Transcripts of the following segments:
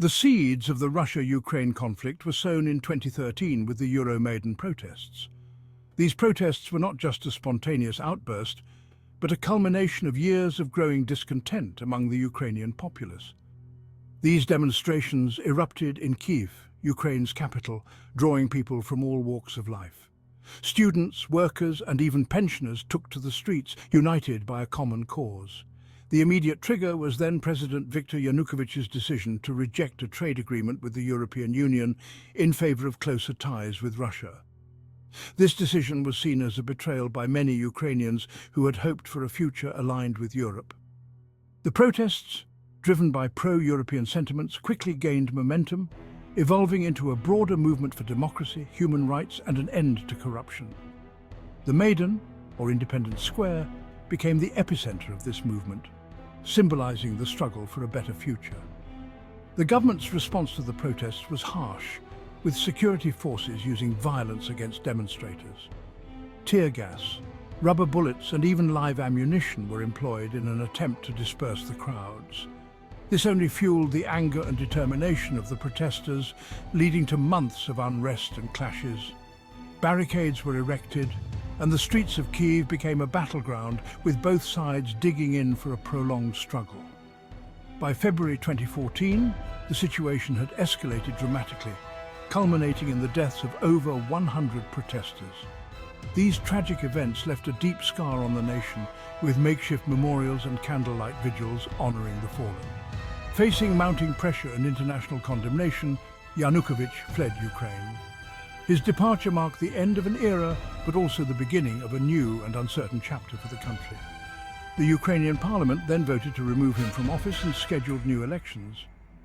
The seeds of the Russia-Ukraine conflict were sown in 2013 with the Euromaidan protests. These protests were not just a spontaneous outburst, but a culmination of years of growing discontent among the Ukrainian populace. These demonstrations erupted in Kyiv, Ukraine's capital, drawing people from all walks of life. Students, workers, and even pensioners took to the streets, united by a common cause. The immediate trigger was then-President Viktor Yanukovych's decision to reject a trade agreement with the European Union in favor of closer ties with Russia. This decision was seen as a betrayal by many Ukrainians who had hoped for a future aligned with Europe. The protests, driven by pro-European sentiments, quickly gained momentum, evolving into a broader movement for democracy, human rights, and an end to corruption. The Maidan, or Independence Square, became the epicenter of this movement, symbolizing the struggle for a better future. The government's response to the protests was harsh, with security forces using violence against demonstrators. Tear gas, rubber bullets, and even live ammunition were employed in an attempt to disperse the crowds. This only fueled the anger and determination of the protesters, leading to months of unrest and clashes. Barricades were erected, and the streets of Kyiv became a battleground, with both sides digging in for a prolonged struggle. By February 2014, the situation had escalated dramatically, culminating in the deaths of over 100 protesters. These tragic events left a deep scar on the nation, with makeshift memorials and candlelight vigils honoring the fallen. Facing mounting pressure and international condemnation, Yanukovych fled Ukraine. His departure marked the end of an era, but also the beginning of a new and uncertain chapter for the country. The Ukrainian parliament then voted to remove him from office and scheduled new elections.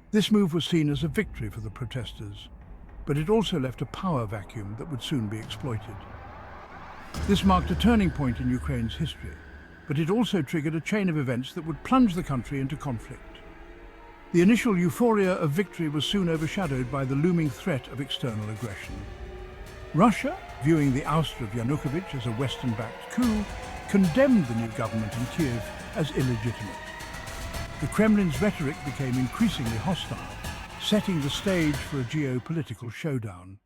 This move was seen as a victory for the protesters, but it also left a power vacuum that would soon be exploited. This marked a turning point in Ukraine's history, but it also triggered a chain of events that would plunge the country into conflict. The initial euphoria of victory was soon overshadowed by the looming threat of external aggression. Russia, viewing the ouster of Yanukovych as a Western-backed coup, condemned the new government in Kyiv as illegitimate. The Kremlin's rhetoric became increasingly hostile, setting the stage for a geopolitical showdown.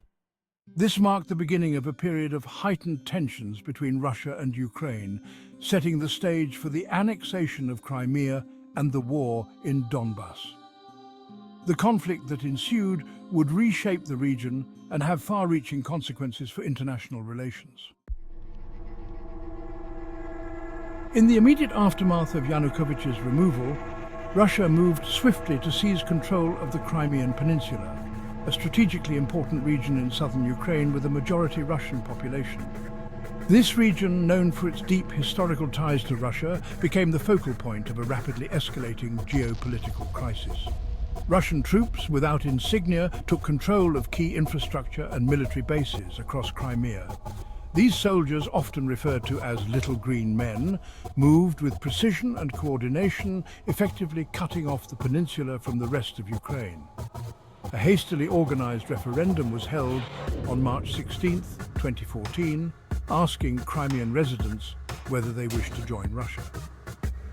This marked the beginning of a period of heightened tensions between Russia and Ukraine, setting the stage for the annexation of Crimea and the war in Donbas. The conflict that ensued would reshape the region and have far-reaching consequences for international relations. In the immediate aftermath of Yanukovych's removal, Russia moved swiftly to seize control of the Crimean Peninsula, a strategically important region in southern Ukraine with a majority Russian population. This region, known for its deep historical ties to Russia, became the focal point of a rapidly escalating geopolitical crisis. Russian troops, without insignia, took control of key infrastructure and military bases across Crimea. These soldiers, often referred to as Little Green Men, moved with precision and coordination, effectively cutting off the peninsula from the rest of Ukraine. A hastily organized referendum was held on March 16, 2014, asking Crimean residents whether they wished to join Russia.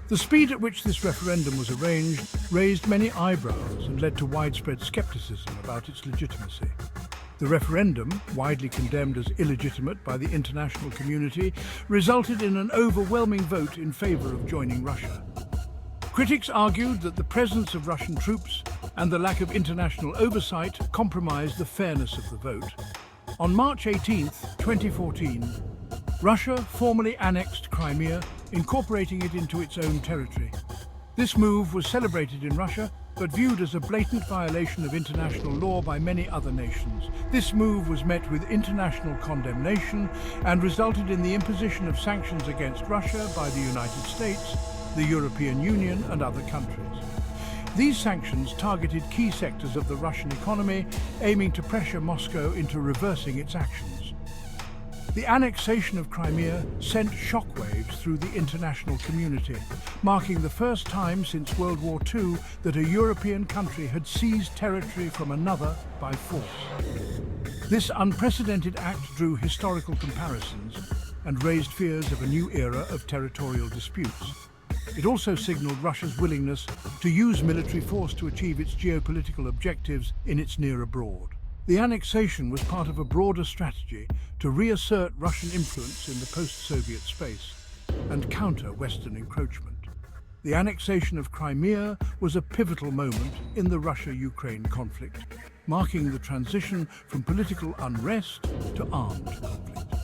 The speed at which this referendum was arranged raised many eyebrows and led to widespread skepticism about its legitimacy. The referendum, widely condemned as illegitimate by the international community, resulted in an overwhelming vote in favor of joining Russia. Critics argued that the presence of Russian troops and the lack of international oversight compromised the fairness of the vote. On March 18, 2014, Russia formally annexed Crimea, incorporating it into its own territory. This move was celebrated in Russia, but viewed as a blatant violation of international law by many other nations. This move was met with international condemnation and resulted in the imposition of sanctions against Russia by the United States, the European Union, and other countries. These sanctions targeted key sectors of the Russian economy, aiming to pressure Moscow into reversing its actions. The annexation of Crimea sent shockwaves through the international community, marking the first time since World War II that a European country had seized territory from another by force. This unprecedented act drew historical comparisons and raised fears of a new era of territorial disputes. It also signaled Russia's willingness to use military force to achieve its geopolitical objectives in its near abroad. The annexation was part of a broader strategy to reassert Russian influence in the post-Soviet space and counter Western encroachment. The annexation of Crimea was a pivotal moment in the Russia-Ukraine conflict, marking the transition from political unrest to armed conflict.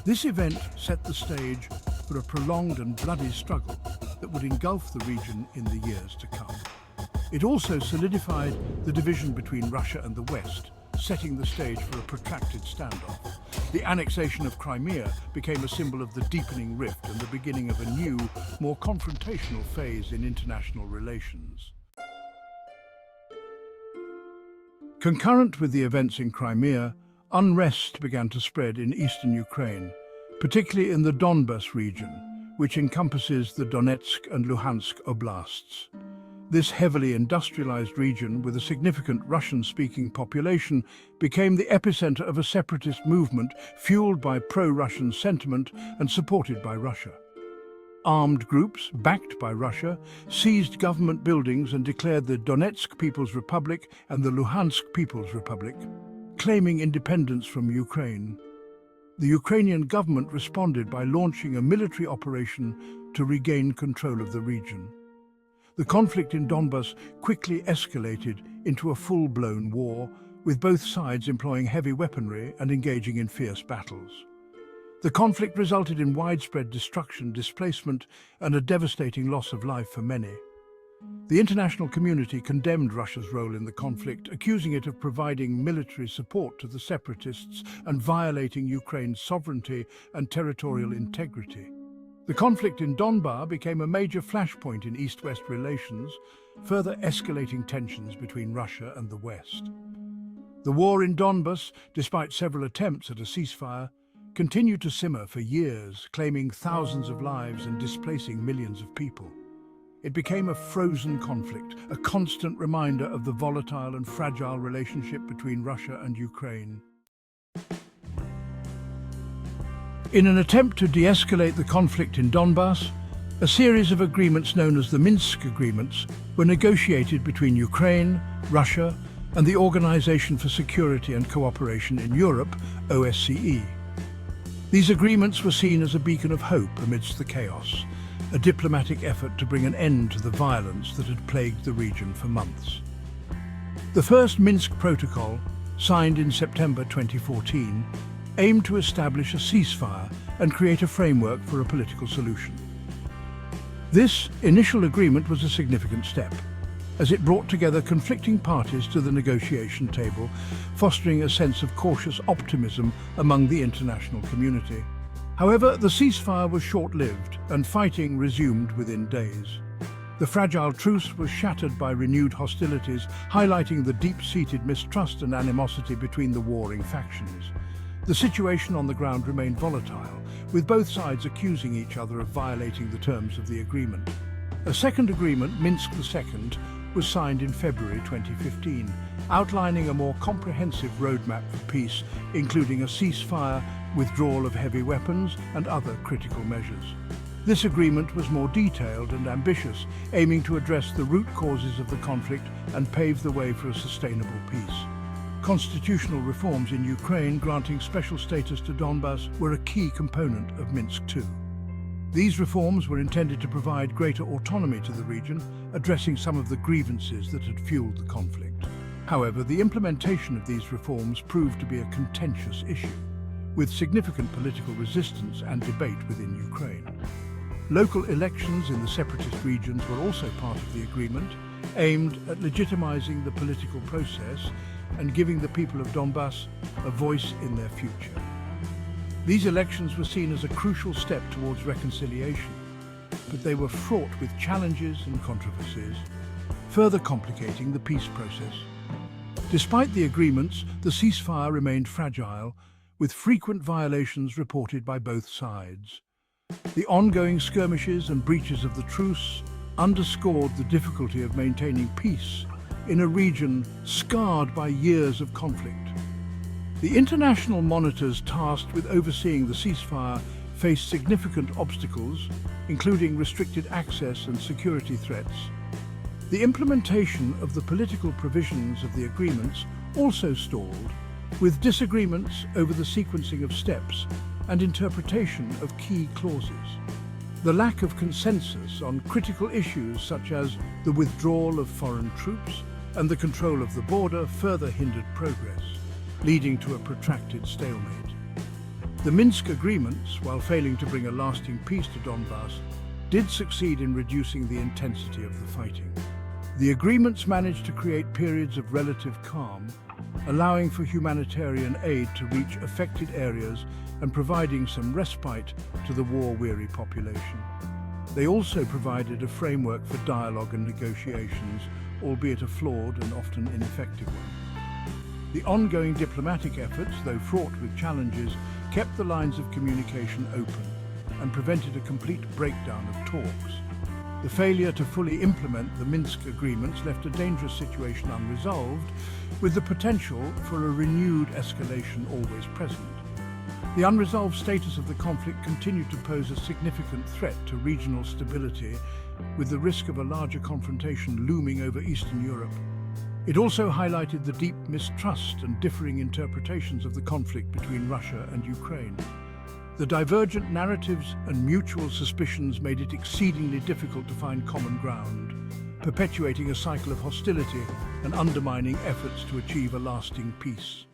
This event set the stage for a prolonged and bloody struggle that would engulf the region in the years to come. It also solidified the division between Russia and the West, setting the stage for a protracted standoff. The annexation of Crimea became a symbol of the deepening rift and the beginning of a new, more confrontational phase in international relations. Concurrent with the events in Crimea, unrest began to spread in eastern Ukraine, particularly in the Donbas region, which encompasses the Donetsk and Luhansk oblasts. This heavily industrialized region, with a significant Russian-speaking population, became the epicenter of a separatist movement fueled by pro-Russian sentiment and supported by Russia. Armed groups, backed by Russia, seized government buildings and declared the Donetsk People's Republic and the Luhansk People's Republic, claiming independence from Ukraine. The Ukrainian government responded by launching a military operation to regain control of the region. The conflict in Donbas quickly escalated into a full-blown war, with both sides employing heavy weaponry and engaging in fierce battles. The conflict resulted in widespread destruction, displacement, and a devastating loss of life for many. The international community condemned Russia's role in the conflict, accusing it of providing military support to the separatists and violating Ukraine's sovereignty and territorial integrity. The conflict in Donbas became a major flashpoint in East-West relations, further escalating tensions between Russia and the West. The war in Donbas, despite several attempts at a ceasefire, continued to simmer for years, claiming thousands of lives and displacing millions of people. It became a frozen conflict, a constant reminder of the volatile and fragile relationship between Russia and Ukraine. In an attempt to de-escalate the conflict in Donbas, a series of agreements known as the Minsk Agreements were negotiated between Ukraine, Russia, and the Organization for Security and Cooperation in Europe, OSCE. These agreements were seen as a beacon of hope amidst the chaos, a diplomatic effort to bring an end to the violence that had plagued the region for months. The first Minsk Protocol, signed in September 2014, aimed to establish a ceasefire and create a framework for a political solution. This initial agreement was a significant step, as it brought together conflicting parties to the negotiation table, fostering a sense of cautious optimism among the international community. However, the ceasefire was short-lived, and fighting resumed within days. The fragile truce was shattered by renewed hostilities, highlighting the deep-seated mistrust and animosity between the warring factions. The situation on the ground remained volatile, with both sides accusing each other of violating the terms of the agreement. A second agreement, Minsk II, was signed in February 2015, outlining a more comprehensive roadmap for peace, including a ceasefire, withdrawal of heavy weapons, and other critical measures. This agreement was more detailed and ambitious, aiming to address the root causes of the conflict and pave the way for a sustainable peace. Constitutional reforms in Ukraine granting special status to Donbas were a key component of Minsk II. These reforms were intended to provide greater autonomy to the region, addressing some of the grievances that had fueled the conflict. However, the implementation of these reforms proved to be a contentious issue, with significant political resistance and debate within Ukraine. Local elections in the separatist regions were also part of the agreement, aimed at legitimizing the political process and giving the people of Donbas a voice in their future. These elections were seen as a crucial step towards reconciliation, but they were fraught with challenges and controversies, further complicating the peace process. Despite the agreements, the ceasefire remained fragile, with frequent violations reported by both sides. The ongoing skirmishes and breaches of the truce underscored the difficulty of maintaining peace in a region scarred by years of conflict. The international monitors tasked with overseeing the ceasefire faced significant obstacles, including restricted access and security threats. The implementation of the political provisions of the agreements also stalled, with disagreements over the sequencing of steps and interpretation of key clauses. The lack of consensus on critical issues such as the withdrawal of foreign troops and the control of the border further hindered progress, leading to a protracted stalemate. The Minsk agreements, while failing to bring a lasting peace to Donbas, did succeed in reducing the intensity of the fighting. The agreements managed to create periods of relative calm, allowing for humanitarian aid to reach affected areas and providing some respite to the war-weary population. They also provided a framework for dialogue and negotiations, albeit a flawed and often ineffective one. The ongoing diplomatic efforts, though fraught with challenges, kept the lines of communication open and prevented a complete breakdown of talks. The failure to fully implement the Minsk agreements left a dangerous situation unresolved, with the potential for a renewed escalation always present. The unresolved status of the conflict continued to pose a significant threat to regional stability, with the risk of a larger confrontation looming over Eastern Europe. It also highlighted the deep mistrust and differing interpretations of the conflict between Russia and Ukraine. The divergent narratives and mutual suspicions made it exceedingly difficult to find common ground, perpetuating a cycle of hostility and undermining efforts to achieve a lasting peace.